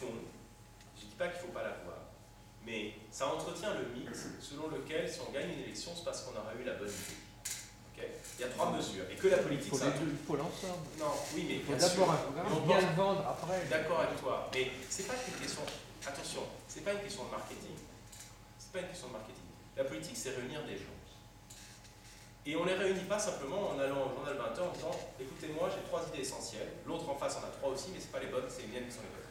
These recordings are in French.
fond, je ne dis pas qu'il ne faut pas l'avoir, mais ça entretient le mythe selon lequel si on gagne une élection, c'est parce qu'on aura eu la bonne idée. Okay, il y a 3 mesures, et que la politique... Il faut l'ensemble. Non, oui, mais il faut d'abord un programme, bien le vendre après. D'accord avec toi, mais c'est pas une question... Attention, c'est pas une question de marketing. C'est pas une question de marketing. La politique, c'est réunir des gens. Et on ne les réunit pas simplement en allant au journal 20h en disant « Écoutez-moi, j'ai 3 idées essentielles, l'autre en face en a 3 aussi, mais ce n'est pas les bonnes, c'est les miennes qui sont les bonnes. »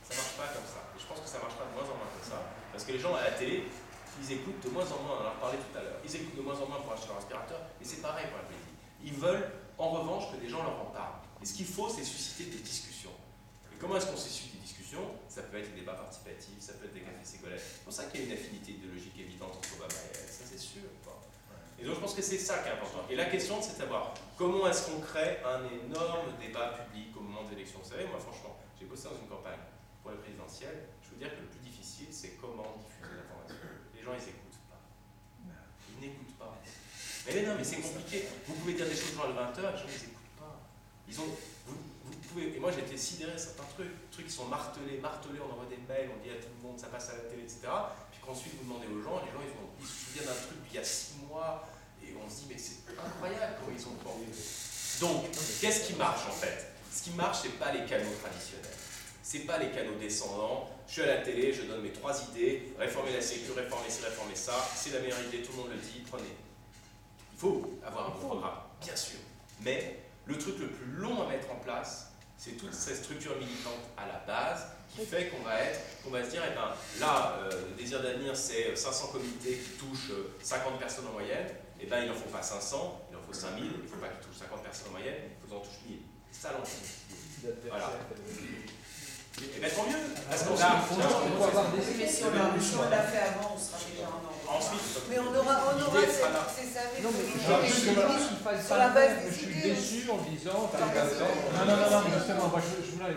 Ça ne marche pas comme ça. Et je pense que ça marchera de moins en moins comme ça. Parce que les gens à la télé, ils écoutent de moins en moins, on en a parlé tout à l'heure, ils écoutent de moins en moins pour acheter leur aspirateur, et c'est pareil pour la politique. Ils veulent, en revanche, que des gens leur en parlent. Et ce qu'il faut, c'est susciter des discussions. Et comment est-ce qu'on suscite des discussions? Ça peut être des débats participatifs, ça peut être des cafés Ségolène. C'est pour ça qu'il y a une affinité idéologique évidente entre Obama et elle, ça c'est sûr. Et donc je pense que c'est ça qui est important. Et la question, c'est de savoir comment est-ce qu'on crée un énorme débat public au moment des élections. Vous savez, moi franchement, j'ai bossé dans une campagne pour la présidentielle, je veux dire que le plus difficile, c'est comment diffuser l'information. Les gens, ils n'écoutent pas. Ils n'écoutent pas. Mais non, mais c'est compliqué. Vous pouvez dire des choses dans le 20h, les gens, ils n'écoutent pas. Ils ont... Vous pouvez... Et moi, j'ai été sidéré, certains trucs qui sont martelés, on envoie des mails, on dit à tout le monde, ça passe à la télé, etc. Puis qu'ensuite, vous demandez aux gens, les gens, ils se souviennent d'un truc il y a 6 mois, et on se dit, mais c'est incroyable comment ils sont formés. Donc, qu'est-ce qui marche en fait? Ce qui marche, ce n'est pas les canaux traditionnels. Ce n'est pas les canaux descendants. Je suis à la télé, je donne mes 3 idées, réformer la sécu, réformer ci, réformer ça, c'est la meilleure idée, tout le monde le dit, prenez. Il faut avoir un bon programme, bien sûr. Mais le truc le plus long à mettre en place, c'est toute cette structure militante à la base qui fait qu'on va se dire, eh ben, là, le désir d'avenir, c'est 500 comités qui touchent 50 personnes en moyenne, eh ben, il n'en faut pas 500, il en faut 5000, il ne faut pas qu'ils touchent 50 personnes en moyenne, il faut qu'ils en touchent 1000. C'est ça l'enjeu. Voilà. Et bien tant mieux, parce qu'on a... Mais si on l'a fait avant, on sera déjà en ordre. Ensuite, mais on aura c'est ça. Non, mais sur la base des idées. Je suis déçu en disant... Non, mais justement, moi je voulais...